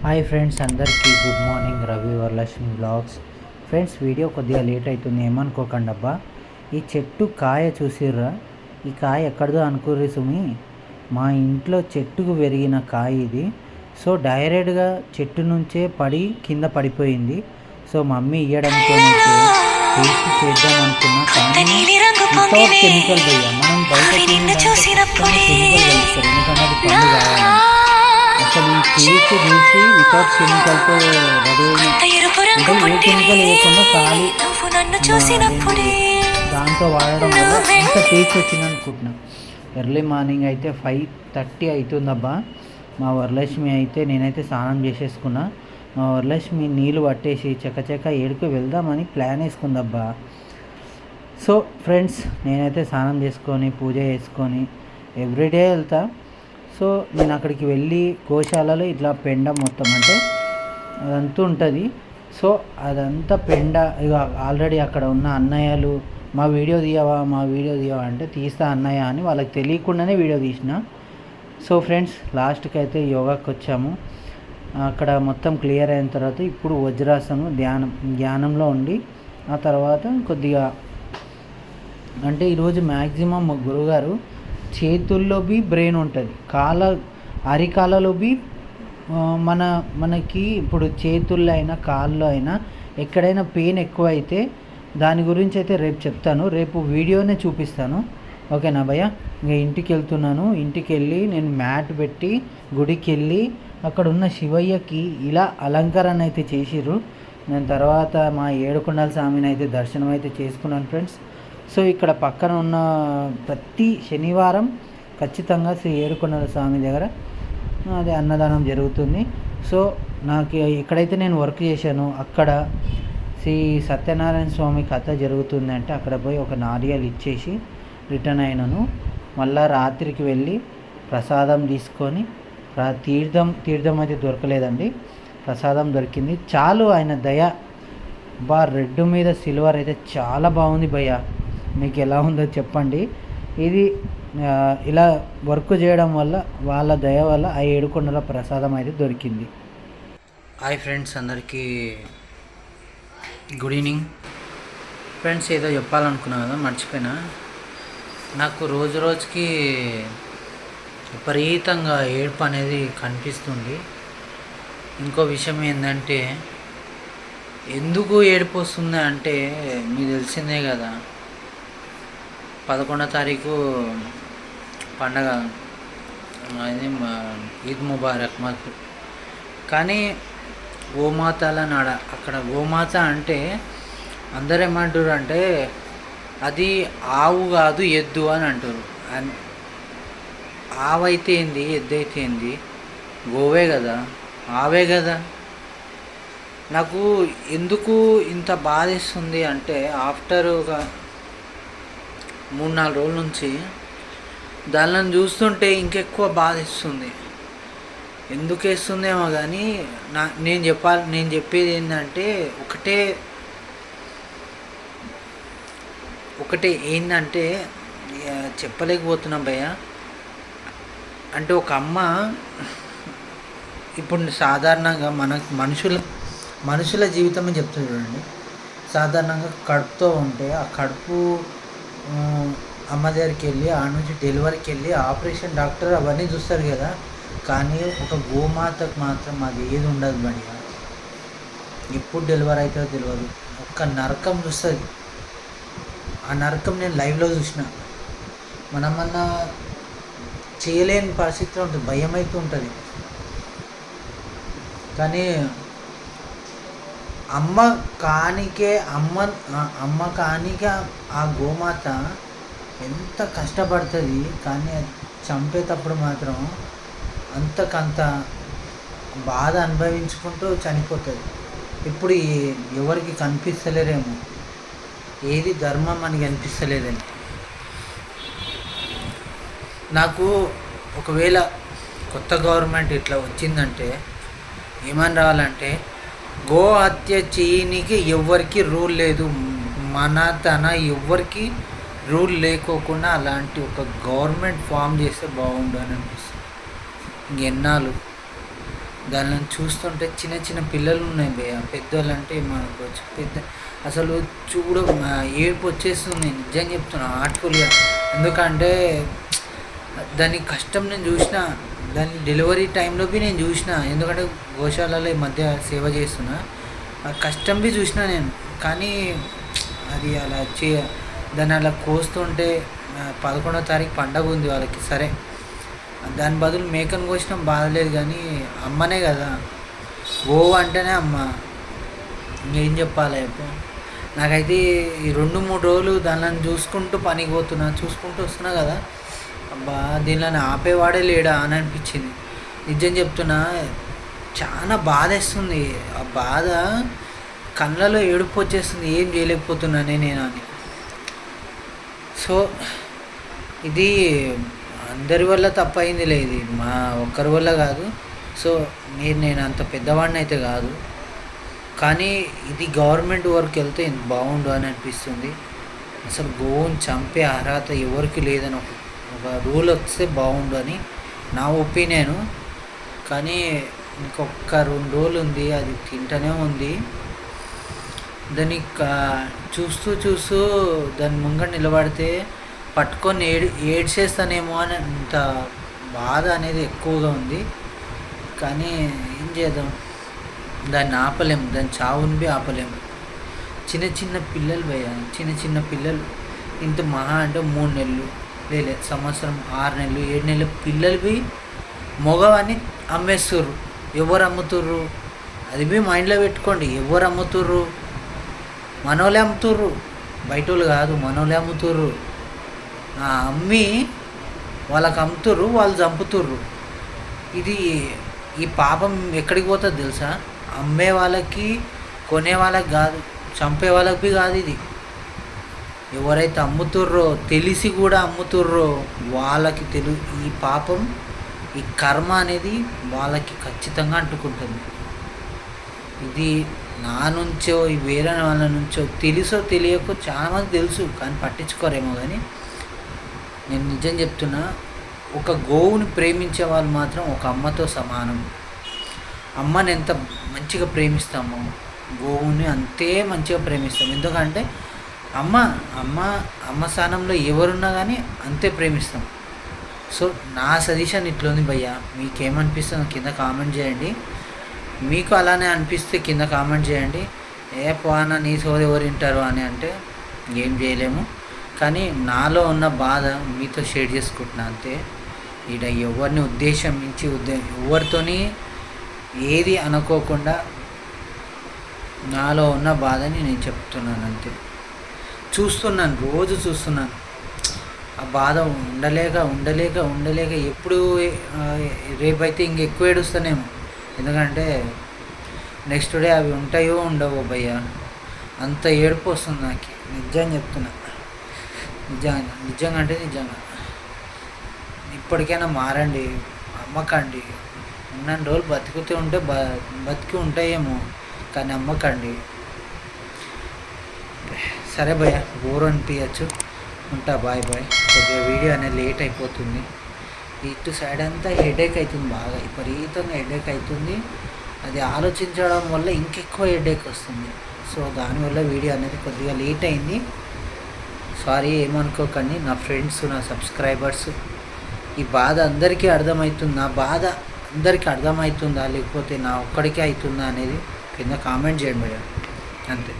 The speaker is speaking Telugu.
హాయ్ ఫ్రెండ్స్, అందరికీ good morning. Ravi Varalakshmi blogs. Friends, video కొద్దిగా లేట్ అవుతుంది, ఏమనుకోకండి అబ్బా. ఈ చెట్టు కాయ చూసిర్రా? ఈ కాయ ఎక్కడిదో అనుకోర్రి సుమి. మా ఇంట్లో చెట్టుకు పెరిగిన కాయ ఇది. సో డైరెక్ట్గా చెట్టు నుంచే పడి కింద పడిపోయింది. సో మమ్మీ ఇయ్యడంతో టేస్ట్ చేద్దాం అనుకున్నా, కానీ వితౌట్ కెమికల్ భయ్యా. మనం బయట కెమికల్ కలుస్తారు, ఎందుకంటే అది పండు కావాలి. అసలు ఈ టేస్ట్ చూసి వితౌట్ కెమికల్తో రెడీ అయిన, అంటే ఏ కెమికల్ వేయకుండా ఖాళీ దాంతో వాడడం వల్ల ఎంత టేస్ట్ వచ్చింది అనుకుంటున్నా. ఎర్లీ మార్నింగ్ అయితే 5:30 అవుతుందబ్బా. మా వరలక్ష్మి అయితే, నేనైతే స్నానం చేసేసుకున్నా. మా వరలక్ష్మి నీళ్ళు పట్టేసి చకచక ఏడుకు వెళ్దామని ప్లాన్ వేసుకుందబ్బా. సో ఫ్రెండ్స్, నేనైతే స్నానం చేసుకొని పూజ చేసుకొని ఎవ్రీడే వెళ్తా. సో నేను అక్కడికి వెళ్ళి గోశాలలో ఇట్లా పెండ మొత్తం, అంటే అదంతా ఉంటుంది. సో అదంతా పెండ ఇక ఆల్రెడీ అక్కడ ఉన్న అన్నయ్యలు మా వీడియో తీయవా అంటే తీస్తా అన్నయ్య అని వాళ్ళకి తెలియకుండానే వీడియో తీసిన. సో ఫ్రెండ్స్, లాస్ట్కి అయితే యోగాకి వచ్చాము. అక్కడ మొత్తం క్లియర్ అయిన తర్వాత ఇప్పుడు వజ్రాసనం ధ్యానంలో ఉండి, ఆ తర్వాత కొద్దిగా అంటే ఈరోజు మ్యాక్సిమం మా గురువుగారు చేతుల్లో బి బ్రెయిన్ ఉంటుంది, అరికాలలో బి మనకి ఇప్పుడు చేతుల్లో అయినా కాళ్ళలో అయినా ఎక్కడైనా పెయిన్ ఎక్కువ అయితే దాని గురించి అయితే రేపు చెప్తాను. రేపు వీడియోనే చూపిస్తాను, ఓకేనా భయ్య. ఇంకా ఇంటికి వెళ్తున్నాను. ఇంటికి వెళ్ళి నేను మ్యాట్ పెట్టి గుడికి వెళ్ళి అక్కడ ఉన్న శివయ్యకి ఇలా అలంకరణ అయితే చేసిర్రు. నేను తర్వాత మా ఏడుకొండల స్వామిని అయితే దర్శనం అయితే చేసుకున్నాను ఫ్రెండ్స్. సో ఇక్కడ పక్కన ఉన్న ప్రతి శనివారం ఖచ్చితంగా శ్రీ ఏడుకొండల స్వామి దగ్గర అది అన్నదానం జరుగుతుంది. సో నాకు ఎక్కడైతే నేను వర్క్ చేశానో అక్కడ శ్రీ సత్యనారాయణ స్వామి కథ జరుగుతుంది అంటే అక్కడ పోయి ఒక నారియాలు ఇచ్చేసి రిటర్న్ అయినాను. మళ్ళా రాత్రికి వెళ్ళి ప్రసాదం తీసుకొని, తీర్థం అయితే దొరకలేదండి, ప్రసాదం దొరికింది. చాలు ఆయన దయ. రెడ్ మీద సిల్వర్ అయితే చాలా బాగుంది భయ్య. మీకు ఎలా ఉందో చెప్పండి. ఇది ఇలా వర్క్ చేయడం వల్ల, వాళ్ళ దయ వల్ల ఆ ఏడుకొండల ప్రసాదం అయితే దొరికింది. హాయ్ ఫ్రెండ్స్, అందరికీ గుడ్ ఈవినింగ్. ఫ్రెండ్స్, ఏదో చెప్పాలనుకున్నా కదా, మర్చిపోయినా. నాకు రోజు రోజుకి విపరీతంగా ఏడుపు అనేది కనిపిస్తుంది. ఇంకో విషయం ఏంటంటే, ఎందుకు ఏడుపు వస్తుంది అంటే మీకు తెలిసిందే కదా, 11వ తారీఖు పండగ, అది ఈద్ ముబారక్ మాకు. కానీ గోమాతల నాడ, అక్కడ గోమాత అంటే అందరు ఏమంటారు అంటే అది ఆవు కాదు ఎద్దు అని అంటారు. ఆవు అయితే ఏంది, ఎద్దు అయితే ఏంది, గోవే కదా, ఆవే కదా. నాకు ఎందుకు ఇంత బాధేస్తుంది అంటే, ఆఫ్టర్ ఒక 3-4 రోజుల నుంచి దానిని చూస్తుంటే ఇంకెక్కువ బాధేస్తుంది. ఎందుకు వేస్తుందేమో కానీ నేను చెప్పేది ఏంటంటే ఒకటే ఏంటంటే చెప్పలేకపోతున్నాం భయ్య. అంటే ఒక అమ్మ ఇప్పుడు సాధారణంగా మనుషుల జీవితమే చెప్తుంది చూడండి. సాధారణంగా కడుపుతో ఉంటే ఆ కడుపు అమ్మ దగ్గరికి వెళ్ళి, ఆ నుంచి డెలివరీకి వెళ్ళి ఆపరేషన్ డాక్టర్ అవన్నీ చూస్తారు కదా. కానీ ఒక గోమాతకు మాత్రం అది ఏది ఉండదు బడిగా. ఎప్పుడు డెలివరీ అవుతుందో తెలియదు, ఒక్క నరకం చూస్తుంది. ఆ నరకం నేను లైవ్లో చూసిన. మనమన్నా చేయలేని పరిస్థితిలో ఉంటుంది, భయం అవుతూ ఉంటుంది. కానీ అమ్మ కానికే ఆ గోమాత ఎంత కష్టపడుతుంది. కానీ చంపేటప్పుడు మాత్రం అంతకంత బాధ అనుభవించుకుంటూ చనిపోతుంది. ఇప్పుడు ఎవరికి కనిపిస్తలేరేమో, ఏది ధర్మం అని కనిపిస్తలేదేమో. నాకు ఒకవేళ కొత్త గవర్నమెంట్ ఇట్లా వచ్చిందంటే ఏమని రావాలంటే, గో హత్య చేయనికి ఎవ్వరికి రూల్ లేదు, తన ఎవ్వరికి రూల్ లేకోకుండా అలాంటి ఒక గవర్నమెంట్ ఫామ్ చేస్తే బాగుండు అని అనిపిస్తుంది. ఎన్నాళ్ళు దానిని చూస్తుంటే చిన్న చిన్న పిల్లలు ఉన్నాయి భయ్య. పెద్దోళ్ళు అంటే మనకు పెద్ద అసలు ఏడుపు వచ్చేస్తుంది నిజంగా చెప్తున్నా హార్ట్ఫుల్గా. ఎందుకంటే దాని కష్టం నేను చూసిన, దాని డెలివరీ టైంలో నేను చూసిన. ఎందుకంటే గోశాలలో ఈ మధ్య సేవ చేస్తున్నా, ఆ కష్టం చూసిన నేను. కానీ అది అలా దాన్ని అలా కోస్తుంటే 11వ తారీఖు పండగ ఉంది వాళ్ళకి. సరే దాని బదులు మేకను కోసినాం బాధలేదు, కానీ అమ్మనే కదా, గోవు అంటేనే అమ్మ. ఇంకేం చెప్పాలి ఇప్పుడు. నాకైతే ఈ 2-3 రోజులు దానిని చూసుకుంటూ పనికి పోతున్నా, చూసుకుంటూ వస్తున్నా కదా, అబ్బా దీనిని ఆపేవాడే లేడా అని అనిపించింది. నిజం చెప్తున్నా, చాలా బాధేస్తుంది. ఆ బాధ కళ్ళలో ఏడుపు వచ్చేస్తుంది, ఏం చేయలేకపోతున్నానే నేను అని. సో ఇది అందరి వల్ల తప్పైంది లేదు, ఇది మా ఒక్కరి వల్ల కాదు. సో నేను అంత పెద్దవాడిని అయితే కాదు, కానీ ఇది గవర్నమెంట్ వరకు వెళ్తే బాగుండు అని అనిపిస్తుంది. అసలు గోవుని చంపే అర్హత ఎవరికి లేదని ఒక రూల్ వస్తే బాగుండు అని నా ఒపీనియను. కానీ ఇంకొక 2 రోజులు ఉంది, అది తింటూనే ఉంది. దాన్ని చూస్తూ దాని ముంగట నిలబడితే పట్టుకొని ఏడ్చేస్తానేమో అని అంత బాధ అనేది ఎక్కువగా ఉంది. కానీ ఏం చేద్దాం, దాన్ని ఆపలేము, దాని చావుని ఆపలేము. చిన్న పిల్లలు భయ్య, చిన్న పిల్లలు, ఇంత మహా అంటే 3 నెలలు లేదు, సంవత్సరం 6 నెలలు 7 నెలల పిల్లలు మగవాన్ని అమ్మేస్తుర్రు. ఎవరు అమ్ముతుర్రు అది మైండ్లో పెట్టుకోండి. ఎవరు అమ్ముతుర్రు? మనోళ్ళే అమ్ముతుర్రు, బయట వాళ్ళు కాదు, మనోళ్ళే అమ్ముతుర్రు. అమ్మి వాళ్ళకి అమ్ముతుర్రు, వాళ్ళు చంపుతుర్రు. ఈ పాపం ఎక్కడికి పోతుంది తెలుసా? అమ్మే వాళ్ళకి, కొనే వాళ్ళకి కాదు, చంపే వాళ్ళకి కాదు. ఇది ఎవరైతే అమ్ముతుర్రో, తెలిసి కూడా అమ్ముతుర్రో వాళ్ళకి ఈ పాపం, ఈ కర్మ అనేది వాళ్ళకి ఖచ్చితంగా అంటుకుంటుంది. ఇది నా నుంచో వేరే వాళ్ళ నుంచో తెలుసో తెలియకో చాలామంది తెలుసు, కానీ పట్టించుకోరేమో. కానీ నేను నిజం చెప్తున్నా, ఒక గోవుని ప్రేమించే వాళ్ళు మాత్రం ఒక అమ్మతో సమానం. అమ్మని ఎంత మంచిగా ప్రేమిస్తామో గోవుని అంతే మంచిగా ప్రేమిస్తాం. ఎందుకంటే అమ్మ స్థానంలో ఎవరున్నా కానీ అంతే ప్రేమిస్తాం. సో నా సజెషన్ ఇట్లుంది భయ్య. మీకేమనిపిస్తుందో కింద కామెంట్ చేయండి. మీకు అలానే అనిపిస్తే కింద కామెంట్ చేయండి. పోనా నీ సోది ఎవరు వింటారు అని అంటే ఏం చేయలేము. కానీ నాలో ఉన్న బాధ మీతో షేర్ చేసుకుంటున్నా అంతే. ఇక్కడ ఎవరిని ఉద్దేశించి ఎవరితోని ఏది అనుకోకుండా నాలో ఉన్న బాధని నేను చెప్తున్నాను అంతే. రోజు చూస్తున్నాను ఆ బాధ. ఉండలేక ఎప్పుడు రేపైతే ఇంకెక్కువ ఏడుస్తానేమో. ఎందుకంటే నెక్స్ట్ డే అవి ఉంటాయో ఉండవో భయ్య, అంత ఏడుపు వస్తుంది నాకు. నిజంగా చెప్తున్నా, నిజంగా అంటే నిజంగా. ఇప్పటికైనా మారండి, అమ్మకండి. ఉన్న రోజులు బతుకుతూ ఉంటే బతికి ఉంటాయేమో, కానీ అమ్మకండి. సరే భయ్య, బోర్ అనిపించచ్చు. ఉంటా, బాయ్. కొద్దిగా వీడియో అనేది లేట్ అయిపోతుంది. ఇటు సైడ్ అంతా హెడేక్ అవుతుంది, బాగా విపరీతంగా హెడేక్ అవుతుంది. అది ఆలోచించడం వల్ల ఇంకెక్కువ హెడేక్ వస్తుంది. సో దానివల్ల వీడియో అనేది కొద్దిగా లేట్ అయింది. సారీ, ఏమనుకోకండి నా ఫ్రెండ్స్, నా సబ్స్క్రైబర్స్. ఈ బాధ అందరికీ అర్థమవుతుంది. నా బాధ అందరికీ అర్థమవుతుందా లేకపోతే నా ఒక్కడికే అవుతుందా అనేది కింద కామెంట్ చేయండి భయ్య, అంతే.